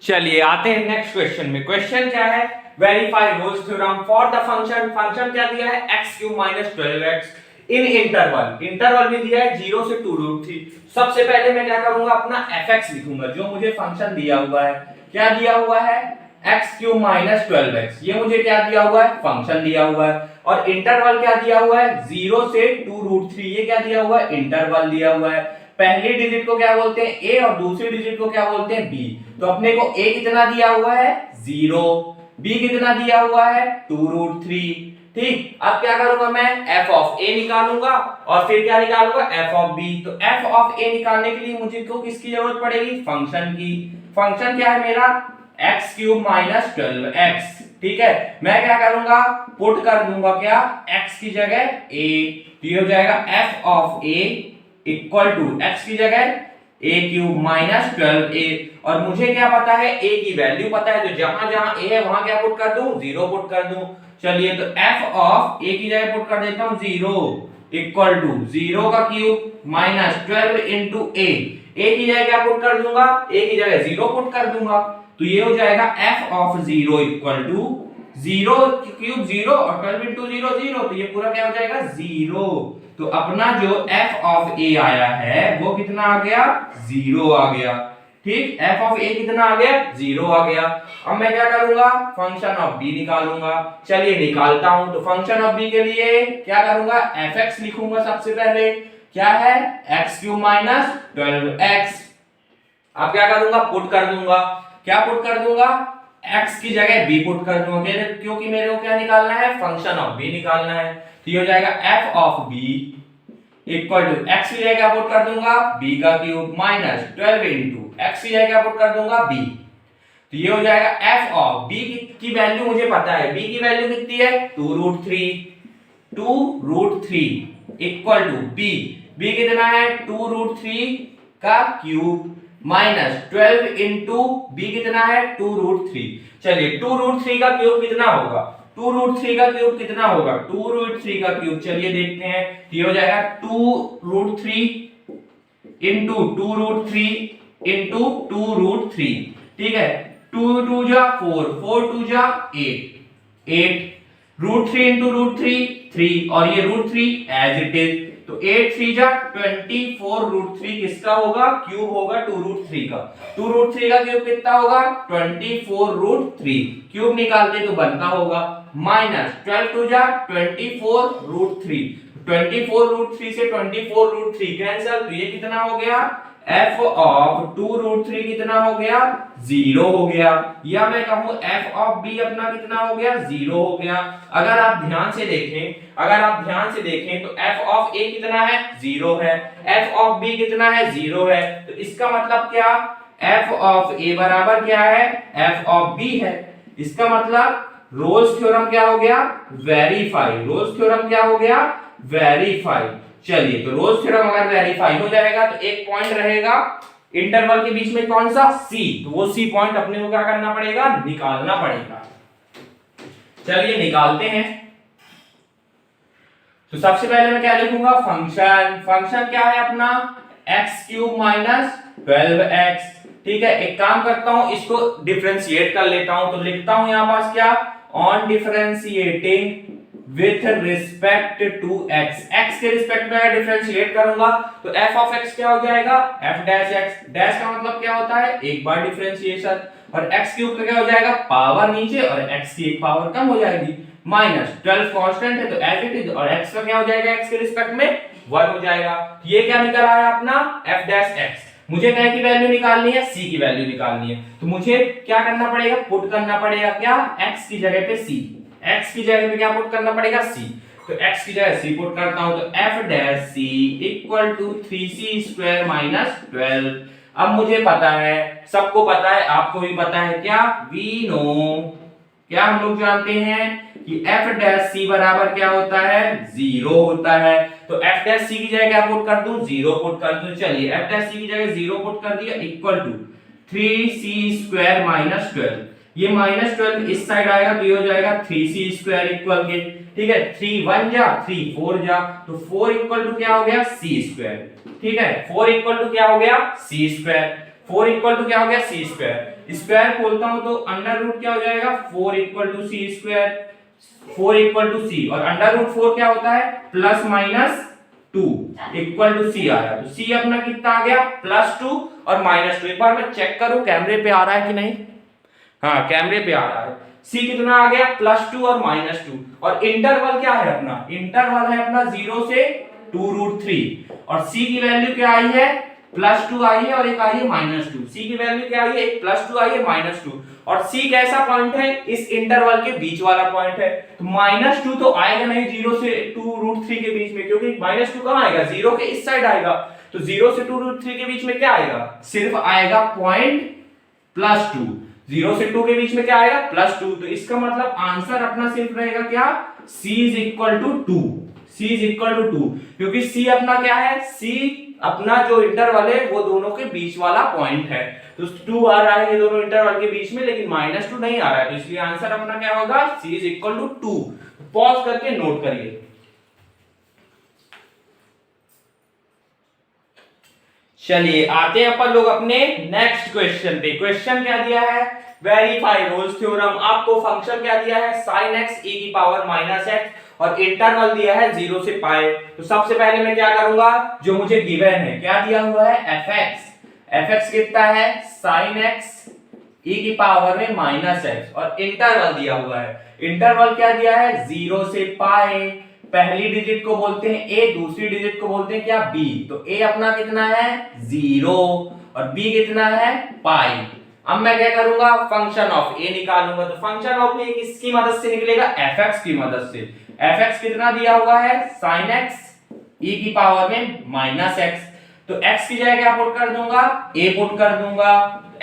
चलिए आते हैं नेक्स्ट क्वेश्चन में। क्वेश्चन क्या है, verify Rolle's theorem for the function. Function क्या दिया है, x³ - 12x इन इंटरवल। इंटरवल में दिया है 0 से 2√3। सबसे पहले मैं क्या करूंगा, अपना fx लिखूंगा जो मुझे फंक्शन दिया हुआ है। क्या दिया हुआ है, x³ - 12x। ये मुझे क्या दिया हुआ है, फंक्शन दिया हुआ है। और इंटरवल क्या दिया हुआ है, 0 से 2√3। ये क्या दिया हुआ है, इंटरवल दिया हुआ है। पहली डिजिट को क्या बोलते हैं, a, और दूसरी डिजिट को क्या बोलते हैं, b। तो अपने को a कितना दिया हुआ है, 0। b कितना दिया हुआ है, 2√3। ठीक, अब क्या करूंगा मैं, f ऑफ a निकालूंगा और फिर क्या निकालूंगा, f ऑफ b। तो f ऑफ a निकालने के लिए मुझे को किसकी जरूरत पड़ेगी, फंक्शन की। फंक्शन क्या है मेरा, x³ - 12x। ठीक है, मैं क्या करूंगा, पुट कर दूंगा क्या, x की जगह a। तो ये हो जाएगा f of a equal to x की जगह a³ - 12a। और मुझे क्या पता है, a की वैल्यू पता है, तो जहां जहां a है वहां क्या पुट कर दूं, 0 पुट कर दूं। चलिए, तो f ऑफ a की जगह पुट कर देता हूं 0 इक्वल टू 0 का cube minus 12 into a। a की जगह क्या पुट कर दूंगा, a की जगह 0 पुट कर दूंगा। तो ये हो जाएगा f of 0 equal to 0 cube 0 और 12 इंटू 0 0। तो ये पूरा क्या हो जाएगा, 0। तो अपना जो f ऑफ a आया है वो कितना आ गया, 0 आ गया। ठीक, f ऑफ a कितना आ गया, 0 आ गया। अब मैं क्या करूंगा, फंक्शन ऑफ b निकालूंगा। चलिए निकालता हूं। तो फंक्शन ऑफ b के लिए क्या करूंगा, fx लिखूंगा सबसे पहले। क्या है, x³ - 12x। अब क्या करूंगा, पुट कर दूंगा। क्या पुट कर दूंगा, x की जगह b पुट कर दूंगा, क्योंकि मेरे को क्या निकालना है, फंक्शन ऑफ b निकालना है। तो ये हो जाएगा f of b equal to x की जगह पुट कर दूंगा b का क्यूब माइनस 12 इंटू x की जगह पुट कर दूंगा b। तो ये हो जाएगा f ऑफ b की वैल्यू मुझे पता है, b की वैल्यू कितनी है, 2√3 इक्वल टू b कितना है, 2√3 का क्यूब माइनस 12 इंटू b कितना है, 2√3। चलिए 2√3 का क्यूब कितना होगा, 2√3 का क्यूब कितना होगा, 2√3 का क्यूब। चलिए देखते हैं, ये हो जाएगा 2√3 इंटू 2√3 इंटू 2√3। ठीक है, 2 2 जा 4, 4 2 जा 8, 8 √3 इंटू √3 3, और ये √3 एज इट इज। तो 8 3 जा 24 √3 किसका होगा, क्यूब होगा 2√3 का। 2√3 का क्यूब कितना होगा, 24 √3। क्यूब निकालते तो बनता होगा माइनस 12 2 जा 24 √3। 24 √3 से 24 √3 कैंसिल, तो ये कितना हो गया, f ऑफ 2√3 कितना हो गया, 0 हो गया। या मैं कहूं f ऑफ b अपना कितना हो गया, 0 हो गया। अगर आप ध्यान से देखें तो f ऑफ a कितना है, 0 है। f ऑफ b कितना है, 0 है। तो इसका मतलब क्या, f ऑफ a बराबर क्या है, f ऑफ b है। इसका मतलब रोल्स थ्योरम क्या हो गया, वेरीफाई। रोल्स थ्योरम क्या हो गया, वेरीफाई। चलिए, तो रोल्स थ्योरम अगर वेरीफाई हो जाएगा तो एक पॉइंट रहेगा इंटरवल के बीच में, कौन सा, c। तो वो c पॉइंट अपने को क्या करना पड़ेगा, निकालना पड़ेगा। चलिए निकालते हैं। तो सबसे पहले मैं क्या लिखूंगा, फंक्शन क्या है अपना, x³ - 12x। ठीक है, एक काम करता हूं, इसको डिफरेंशिएट कर लेता हूं। तो लिखता हूं यहां पास क्या, on differentiating with respect to x। x के रिस्पेक्ट में डिफरेंशिएट करूंगा तो f ऑफ x क्या हो जाएगा, f डैश x। डैश का मतलब क्या होता है, एक बार डिफरेंशिएशन। और x³ का क्या हो जाएगा, पावर नीचे, और x की एक पावर कम हो जाएगी। माइनस 12 कांस्टेंट है तो एज इट इज, और x का क्या हो जाएगा, x के रिस्पेक्ट में 1 हो जाएगा। ये क्या निकल आया अपना, f डैश x। मुझे क्या की वैल्यू निकालनी है, c की वैल्यू निकालनी है। तो मुझे क्या करना पड़ेगा, पुट करना पड़ेगा क्या, x की जगह पे c। x की जगह पे क्या पुट करना पड़ेगा, c। तो x की जगह c पुट करता हूं, तो f dash c equal to 3c² - 12। अब मुझे पता है, सबको पता है, आपको भी पता है क्या, वी नो, क्या हम लोग जानते हैं कि f डैश c बराबर क्या होता है, 0 होता है। तो f डैश c की जगह क्या पुट कर दूं, 0 पुट कर दूं। चलिए f डैश c की जगह 0 पुट कर दिया, इक्वल टू 3c² - 12। ये -12 इस साइड आएगा तो ये हो जाएगा 3c² इक्वल के। ठीक है, 3 1 जा 3 4 जा, तो 4 इक्वल टू क्या हो गया, c²। ठीक है, 4 इक्वल टू क्या हो गया, c²। 4 इक्वल टू क्या हो गया सी स्क्वायर, स्क्वायर खोलता हूं तो अंडर रूट क्या हो जाएगा 4 equal to C square, 4 equal to C, और अंडर रूट 4 क्या होता है plus minus 2 equal to C आया, तो सी अपना कितना आ गया +2 और -2। एक बार मैं चेक करूं कैमरे पे आ रहा है कि नहीं, हाँ कैमरे पे आ रहा है। सी कितना आ गया +2 और -2, और इंटरवल क्या है अपना, इंटरवल है अपना 0 से 2√3, और सी की वैल्यू क्या आई है +2 आई है और एक आई है -2। सी की वैल्यू क्या आई है, एक +2 आई है -2, और सी कैसा पॉइंट है इस इंटरवल के बीच वाला पॉइंट है, तो -2 तो आएगा नहीं 0 से 2√3 के बीच में, क्योंकि -2 कहां आएगा 0 के इस साइड आएगा, तो 0 से 2√3 के बीच में क्या आएगा, सिर्फ आएगा पॉइंट +2, 0 से 2 के बीच में क्या आएगा +2, तो इसका मतलब आंसर अपना सिर्फ रहेगा क्या c is equal to 2, c is equal to 2, क्योंकि c अपना क्या है, c अपना जो इंटरवल है वो दोनों के बीच वाला पॉइंट है, तो 2 आ रहा है ये दोनों इंटरवल के बीच में, लेकिन -2 नहीं आ रहा है, तो इसलिए आंसर अपना क्या होगा c is equal to 2। Pause करके नोट करिए। चलिए आते हैं अपन लोग अपने नेक्स्ट क्वेश्चन पे। क्वेश्चन क्या दिया है, वेरीफाई रोल्स थ्योरम। आपको फंक्शन क्या दिया है sin x e की पावर -x, और इंटरवल दिया है 0 से पाई। तो सबसे पहले मैं क्या करूंगा, जो मुझे गिवन है क्या दिया हुआ है fx कितना है sin x e की पावर में -x, और इंटरवल दिया हुआ है, इंटरवल क्या दिया है 0 से पाई। पहली डिजिट को बोलते हैं a, दूसरी डिजिट को बोलते हैं क्या b, तो a अपना कितना है 0 और b कितना है पाई। अब मैं क्या करूंगा, फंक्शन ऑफ a निकालूंगा, तो फंक्शन ऑफ a किसकी मदद से निकलेगा, fx की मदद से। fx कितना दिया हुआ है sin x e की पावर में -x, तो x की जगह क्या पुट कर दूंगा a पुट कर दूंगा,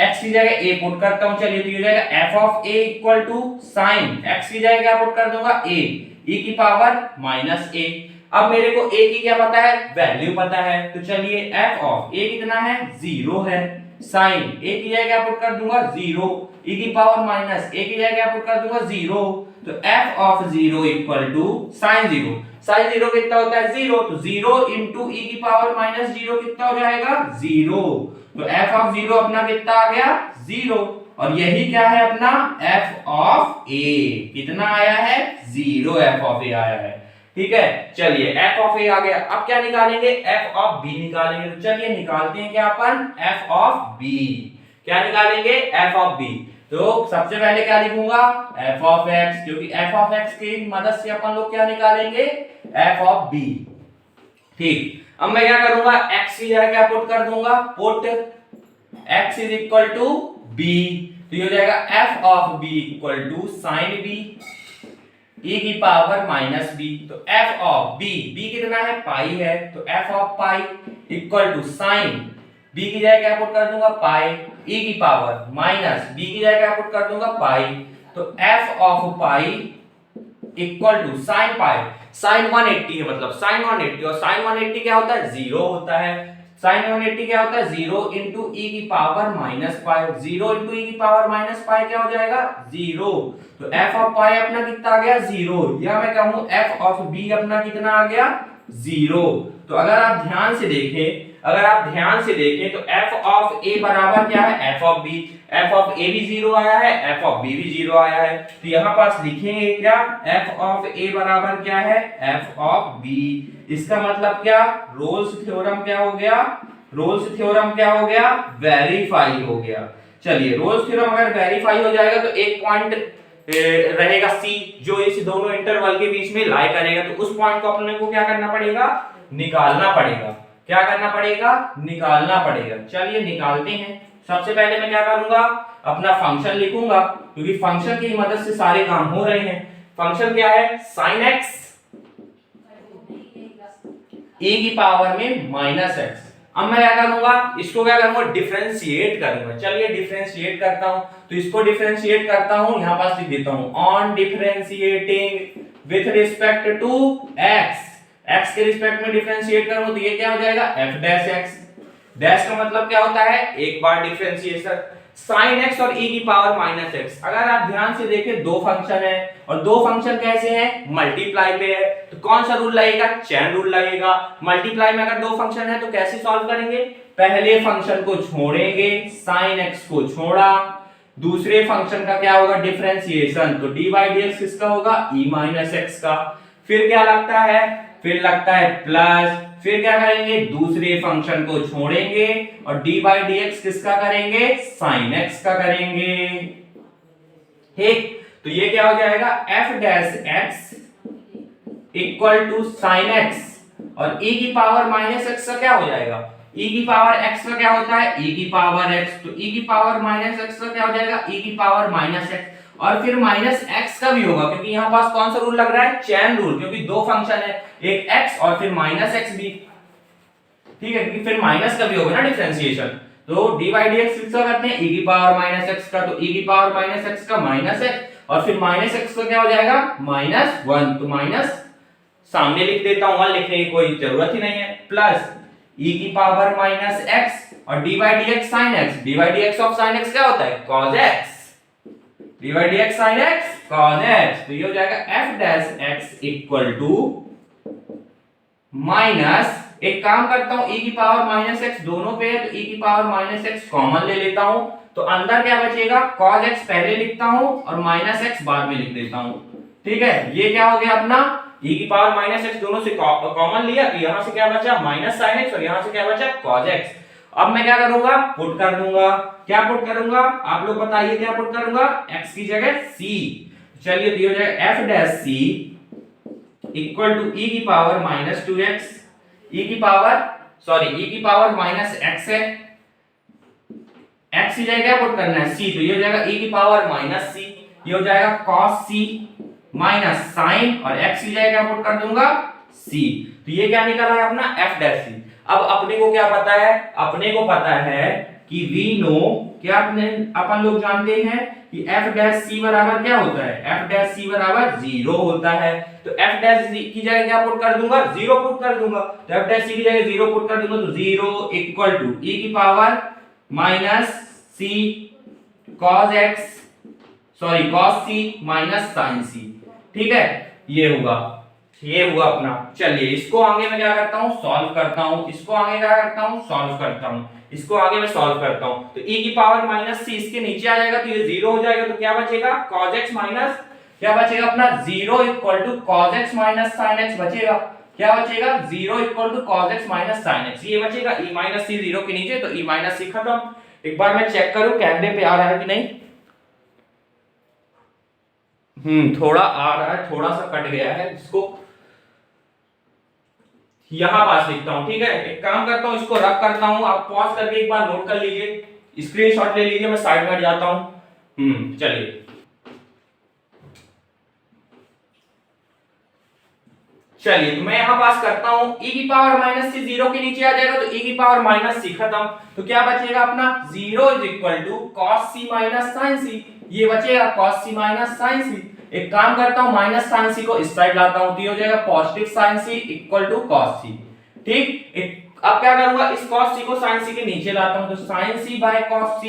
x की जगह a पुट करता हूं, चलिए तो ये हो जाएगा f of a equal to sin x की जगह क्या पुट कर दूंगा a e की पावर -a। अब मेरे को a की क्या पता है, वैल्यू पता है, तो चलिए f ऑफ a कितना है 0 है, sin a की जगह क्या पुट कर दूंगा 0, e की पावर -a की जगह क्या पुट कर दूंगा 0, तो f of 0 equal to sin 0, sin 0 कितना होता है 0, तो 0 इंटू e की पावर -0 कितना हो जाएगा 0, तो f ऑफ 0 अपना कितना आ गया 0, और यही क्या है अपना f ऑफ a कितना आया है 0, f ऑफ a आया है। ठीक है, चलिए f ऑफ a आ गया, अब क्या निकालेंगे f ऑफ b निकालेंगे, तो चलिए निकालते हैं क्या अपन f ऑफ b, क्या निकालेंगे f ऑफ b। तो सबसे पहले क्या लिखूंगा f ऑफ x, क्योंकि f ऑफ x की मदद से अपन लोग क्या निकालेंगे f ऑफ b। ठीक, अब मैं क्या करूंगा x की जगह क्या पुट कर दूंगा, put x is equal to b, तो ये हो जाएगा f of b equal to sin b e की पावर -b, तो f ऑफ b, b कितना है पाई है, तो f of pi equal to sin b की जगह क्या पुट कर दूंगा पाई, e की पावर -b की जगह क्या पुट कर दूंगा पाई, तो f of pi equal to sin pi, sin 180 है मतलब sin 180, और sin 180 क्या होता है 0 होता है, sin 180 क्या होता है 0 इंटू e की पावर -पाई, 0 इंटू e की पावर -पाई क्या हो जाएगा 0, तो f ऑफ पाई अपना कितना आ गया 0, या मैं कहूं f ऑफ b अपना कितना आ गया 0। तो अगर आप ध्यान से देखें, तो f ऑफ a बराबर क्या है f of b, f of a भी 0 आया है, f ऑफ b भी 0 आया है, तो यहां पास लिखेंगे क्या f ऑफ a बराबर क्या है f ऑफ b। इसका मतलब क्या, रोल्स थ्योरम क्या हो गया, रोल्स थ्योरम क्या हो गया वेरीफाई हो गया। चलिए रोल्स थ्योरम अगर वेरीफाई हो जाएगा तो एक पॉइंट रहेगा c जो इस दोनों इंटरवल के बीच में लाई करेगा, तो उस पॉइंट को अपने को क्या करना पड़ेगा, निकालना पड़ेगा, क्या करना पड़ेगा निकालना पड़ेगा। चलिए निकालते हैं। सबसे पहले मैं क्या करूंगा, अपना फंक्शन लिखूंगा, क्योंकि फंक्शन की मदद से सारे काम हो रहे हैं। फंक्शन क्या है sin x e की पावर में -x। अब मैं क्या करूंगा, इसको क्या करूंगा डिफरेंशिएट करूंगा। चलिए डिफरेंशिएट करता हूं, तो इसको डिफरेंशिएट करता हूं, यहां पास लिख देता हूं on differentiating with respect to x, x के रिस्पेक्ट में डिफरेंशिएट करूंगा तो ये क्या हो जाएगा f डैश x। डैश का मतलब क्या होता है एक बार डिफरेंशिएशन, sin x और e की पावर -x। अगर आप ध्यान से देखें दो फंक्शन है, और दो फंक्शन कैसे हैं मल्टीप्लाई पे है, तो कौन सा रूल लगेगा चैन रूल लगेगा। मल्टीप्लाई में अगर दो फंक्शन है तो कैसे सॉल्व करेंगे, पहले फंक्शन को छोड़ेंगे, sin x को छोड़ा, दूसरे फंक्शन का क्या होगा डिफरेंशिएशन, तो dy dx किसका होगा e माइनस एक्स का, फिर क्या लगता है, फिर लगता है प्लस, फिर क्या करेंगे दूसरे फंक्शन को छोड़ेंगे और dy dx किसका करेंगे sin x का करेंगे। ठीक, तो ये क्या हो जाएगा f dash x equal to sine x और e की पावर माइनस एक्स का क्या हो जाएगा, e की पावर x का क्या होता है e की पावर x, तो e की पावर माइनस एक्स का क्या हो जाएगा e की पावर माइनस एक्स, और फिर माइनस x का भी होगा क्योंकि यहाँ पास कौन सा रूल लग रहा है चेन रूल, क्योंकि दो फंक्शन है एक x और फिर माइनस x भी, ठीक है, क्योंकि फिर माइनस का भी होगा ना डिफरेंशिएशन, तो dy dx किसका करते हैं e की पावर माइनस एक्स का, तो e की पावर माइनस एक्स का माइनस एक्स और फिर माइनस एक्स का क्या हो जाएगा माइनस वन, तो माइनस सामने लिख देता हूं, वहां लिखने की कोई जरूरत ही नहीं है, प्लस e की पावर माइनस x और dy dx sin x, dy dx of sin x क्या होता है cos x, dy dx sin x cos x, तो ये हो जाएगा f dash x equal to minus, एक काम करता हूं e की पावर माइनस x दोनों पे है तो e की पावर माइनस x कॉमन ले लेता हूं, तो अंदर क्या बचेगा cos x पहले लिखता हूं और माइनस x बाद में लिख देता हूं। ठीक है, ये क्या हो गया अपना e की पावर माइनस x दोनों से कॉमन लिया तो यहां से क्या बचा माइनस sin x और यहां से क्या बचा cos x। अब मैं क्या करूंगा पुट कर दूंगा, क्या पुट करूंगा आप लोग बताइए, क्या पुट करूंगा x की जगह c, चलिए तो ये हो जाएगा f dash c equal to e की पावर माइनस 2x, e की पावर माइनस x है, x की जगह क्या पुट करना है c, तो ये हो जाएगा e की पावर माइनस c, ये हो जाएगा cos c माइनस साइन और x की जगह क्या पुट कर दूंगा c, तो ये क्या निकला है अपना f डैश c। अब अपने को क्या पता है, अपने को पता है कि वी नो, क्या अपन लोग जानते हैं कि f डैश c बराबर क्या होता है, f डैश c बराबर 0 होता है, तो f डैश c की जगह क्या पुट कर दूंगा 0 पुट कर दूंगा, तो f डैश c की जगह 0 पुट कर दूंगा तो 0 इक्वल टू e की power minus c cos x cos c minus sin c। ठीक है, ये हुआ अपना। चलिए इसको आगे मैं क्या करता हूँ सॉल्व करता हूँ, इसको आगे क्या करता हूँ सॉल्व करता हूँ, इसको आगे मैं सॉल्व करता हूँ, तो e की पावर माइनस c इसके नीचे आ जाएगा तो ये 0 हो जाएगा, तो क्या बचेगा cos x माइनस क्या बचेगा अपना 0 equal to cos x minus sin x बचेगा, क्या बचेगा 0 equal to cos x minus sin x, ये बचेगा e माइनस c 0 के नीचे, तो e माइनस c खत्म। एक बार मैं चेक करूं कैमरे पे आ रहा है कि नहीं, थोड़ा आ रहा है, थोड़ा सा कट गया है, इसको यहां पास लिखता हूं। ठीक है, एक काम करता हूं इसको रख करता हूं, आप पॉज करके एक बार नोट कर लीजिए, स्क्रीनशॉट ले लीजिए, मैं साइड में जाता हूं। चलिए तो मैं यहां पास करता हूं e की पावर माइनस c 0 के नीचे आ जाएगा तो e की पावर माइनस c खत्म, तो क्या बचेगा अपना 0 is equal to cos c minus sin c, ये बचेगा cos c minus sin c। एक काम करता हूं माइनस sin c को इस साइड लाता हूं तो ये हो जाएगा positive sin c equal to cos c। ठीक, अब क्या करूंगा इस cos c को sin c के नीचे लाता हूं तो sin c by cos c,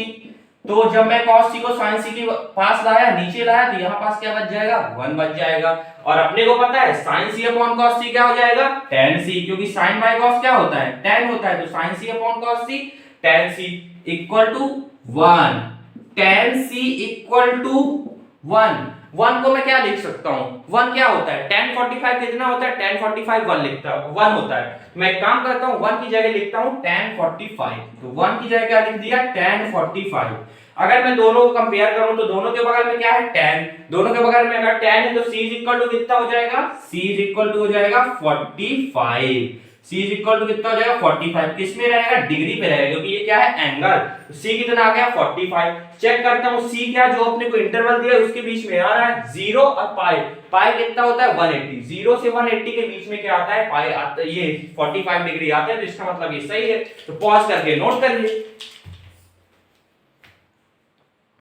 तो जब मैं cos c को sin c के पास लाया नीचे लाया तो यहां पास क्या बच जाएगा 1 बच जाएगा, और अपने को पता है sin c upon cos c क्या हो जाएगा tan c, क्योंकि sin बाय cos क्या होता है tan होता है, तो sin c upon cos c tan c equal to 1, tan c equal to 1 को मैं क्या लिख सकता हूं 1 क्या होता है tan 45 कितना होता है tan 45 1 होता है, मैं एक काम करता हूं 1 की जगह लिखता हूं tan 45, तो 1 की जगह क्या लिख दिया tan 45। अगर मैं दोनों को कंपेयर करूं तो दोनों के बगल में क्या है tan, दोनों के बगल में अगर tan है तो c इक्वल टू कितना हो जाएगा c इक्वल टू हो जाएगा 45, c इक्वल टू कितना हो जाएगा 45, किस में रहेगा डिग्री पे रहेगा क्योंकि ये क्या है एंगल, तो c कितना आ गया 45। चेक करता हूं c क्या जो अपने को इंटरवल दिया उसके बीच में आ रहा है 0 और पाई कितना होता है 180, 0 से 180 के बीच में क्या आता है पाई आता है, ये 45 डिग्री आता है, तो इसका मतलब ये सही है, तो पॉज करके नोट कर लीजिए।